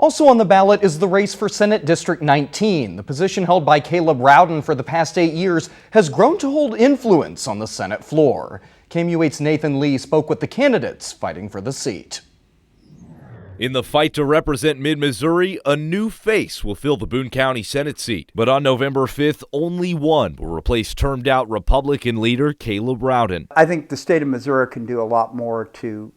Also on the ballot is the race for Senate District 19. The position held by Caleb Rowden for the past 8 years has grown to hold influence on the Senate floor. KMU8's Nathan Lee spoke with the candidates fighting for the seat. In the fight to represent mid-Missouri, a new face will fill the Boone County Senate seat. But on November 5th, only one will replace termed-out Republican leader Caleb Rowden. I think the state of Missouri can do a lot more to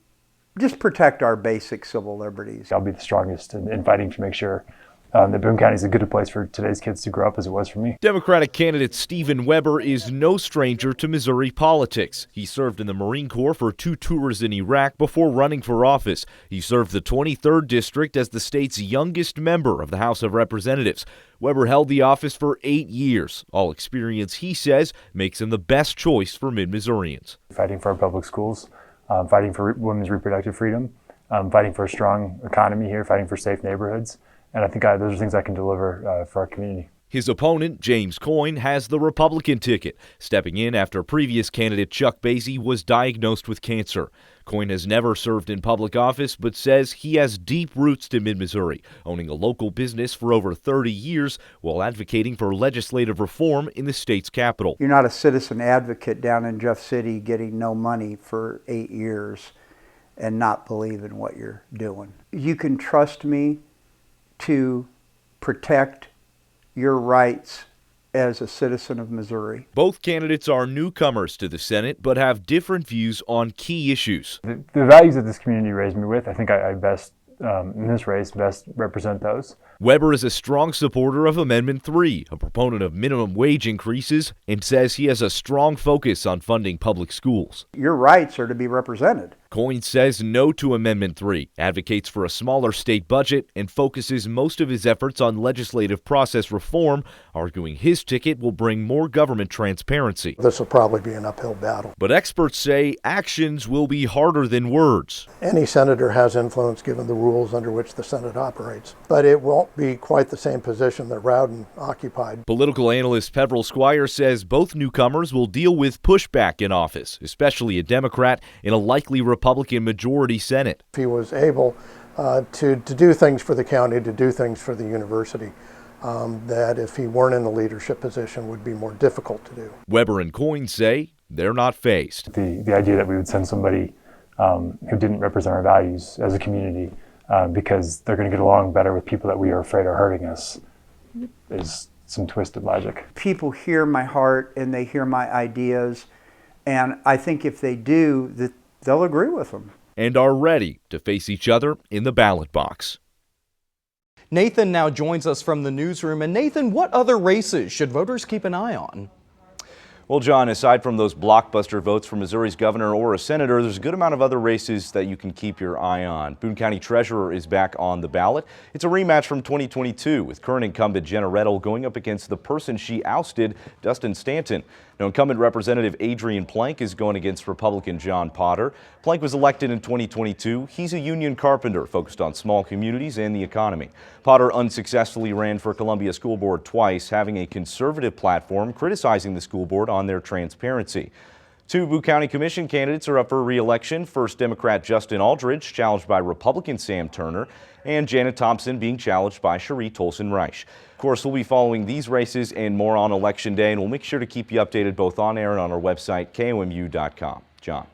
just protect our basic civil liberties. I'll be the strongest in fighting to make sure that Boone County is a good place for today's kids to grow up as it was for me. Democratic candidate Stephen Weber is no stranger to Missouri politics. He served in the Marine Corps for 2 tours in Iraq before running for office. He served the 23rd District as the state's youngest member of the House of Representatives. Weber held the office for 8 years. All experience, he says, makes him the best choice for mid-Missourians. Fighting for our public schools, fighting for women's reproductive freedom, fighting for a strong economy here, fighting for safe neighborhoods. And I think those are things I can deliver for our community. His opponent, James Coyne, has the Republican ticket, stepping in after previous candidate Chuck Basie was diagnosed with cancer. Coyne has never served in public office, but says he has deep roots to mid-Missouri, owning a local business for over 30 years while advocating for legislative reform in the state's capital. You're not a citizen advocate down in Jeff City getting no money for 8 years and not believe in what you're doing. You can trust me to protect your rights as a citizen of Missouri. Both candidates are newcomers to the Senate, but have different views on key issues. The values that this community raised me with, I think I best, in this race, best represent those. Weber is a strong supporter of Amendment 3, a proponent of minimum wage increases, and says he has a strong focus on funding public schools. Your rights are to be represented. Coyne says no to Amendment 3, advocates for a smaller state budget, and focuses most of his efforts on legislative process reform, arguing his ticket will bring more government transparency. This will probably be an uphill battle. But experts say actions will be harder than words. Any senator has influence given the rules under which the Senate operates, but it won't be quite the same position that Rowden occupied. Political analyst Peveril Squire says both newcomers will deal with pushback in office, especially a Democrat in a likely Republican majority Senate. If he was able to do things for the county, to do things for the university, that if he weren't in the leadership position would be more difficult to do. Weber and Coyne say they're not fazed. The idea that we would send somebody who didn't represent our values as a community because they're going to get along better with people that we are afraid are hurting us is some twisted logic. People hear my heart and they hear my ideas, and I think if they do, that they'll agree with them. And are ready to face each other in the ballot box. Nathan now joins us from the newsroom. And Nathan, what other races should voters keep an eye on? Well, John, aside from those blockbuster votes for Missouri's governor or a senator, there's a good amount of other races that you can keep your eye on. Boone County Treasurer is back on the ballot. It's a rematch from 2022 with current incumbent Jenna Rettel going up against the person she ousted, Dustin Stanton. Now, incumbent Representative Adrian Plank is going against Republican John Potter. Plank was elected in 2022. He's a union carpenter focused on small communities and the economy. Potter unsuccessfully ran for Columbia School Board twice, having a conservative platform criticizing the school board on their transparency. 2 Boone County Commission candidates are up for re-election. First, Democrat Justin Aldridge, challenged by Republican Sam Turner, and Janet Thompson being challenged by Cherie Tolson-Reich. Of course, we'll be following these races and more on Election Day, and we'll make sure to keep you updated both on air and on our website, KOMU.com. John.